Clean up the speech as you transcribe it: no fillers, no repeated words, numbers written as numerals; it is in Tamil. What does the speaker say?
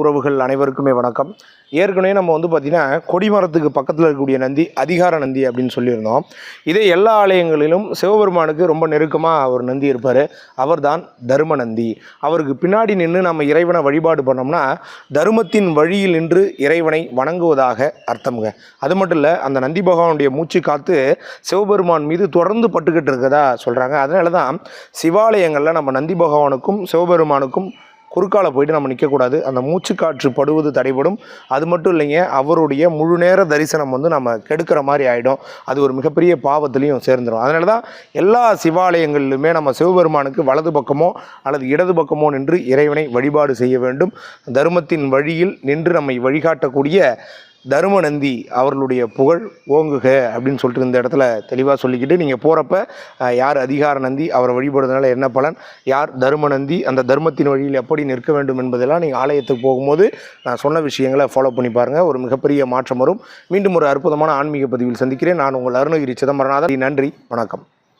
உறவுகள் அனைவருக்குமே வணக்கம். ஏற்கனவே நம்ம பார்த்தீங்கன்னா கொடிமரத்துக்கு பக்கத்தில் இருக்கக்கூடிய நந்தி அதிகார நந்தி அப்படின்னு சொல்லியிருந்தோம். இதே எல்லா ஆலயங்களிலும் சிவபெருமானுக்கு ரொம்ப நெருக்கமாக ஒரு நந்தி இருப்பார். அவர் தான் தரும நந்தி. அவருக்கு பின்னாடி நின்று நம்ம இறைவனை வழிபாடு பண்ணோம்னா தருமத்தின் வழியில் நின்று இறைவனை வணங்குவதாக அர்த்தம்ங்க. அது மட்டும் இல்லை, அந்த நந்தி பகவானுடைய மூச்சு காத்து சிவபெருமான் மீது தொடர்ந்து பட்டுக்கிட்டு இருக்கதா சொல்கிறாங்க. அதனால தான் சிவாலயங்களில் நம்ம நந்தி பகவானுக்கும் சிவபெருமானுக்கும் குறுக்கால போயிட்டு நம்ம நிற்கக்கூடாது. அந்த மூச்சு காற்று படுவது தடைபடும். அது மட்டும் இல்லைங்க, அவருடைய முழு நேர தரிசனம் நம்ம கெடுக்கிற மாதிரி ஆகிடும். அது ஒரு மிகப்பெரிய பாவத்திலையும் சேர்ந்துடும். அதனால தான் எல்லா சிவாலயங்களிலுமே நம்ம சிவபெருமானுக்கு வலது பக்கமோ அல்லது இடது பக்கமோ நின்று இறைவனை வழிபாடு செய்ய வேண்டும். தர்மத்தின் வழியில் நின்று நம்மை வழிகாட்டக்கூடிய தரும நந்தி அவர்களுடைய புகழ் ஓங்குக அப்படின்னு சொல்லிட்டு இந்த இடத்துல தெளிவாக சொல்லிக்கிட்டு, நீங்கள் போகிறப்ப யார் அதிகார நந்தி அவரை வழிபடுறதுனால என்ன பலன், யார் தரும நந்தி அந்த தர்மத்தின் வழியில் எப்படி நிற்க வேண்டும் என்பதெல்லாம் நீங்கள் ஆலயத்துக்கு போகும்போது நான் சொன்ன விஷயங்களை ஃபாலோ பண்ணி பாருங்கள். ஒரு மிகப்பெரிய மாற்றம் வரும். மீண்டும் ஒரு அற்புதமான ஆன்மீக பதிவில் சந்திக்கிறேன். நான் உங்கள் அருணகிரி சிதம்பரநாதன். நன்றி, வணக்கம்.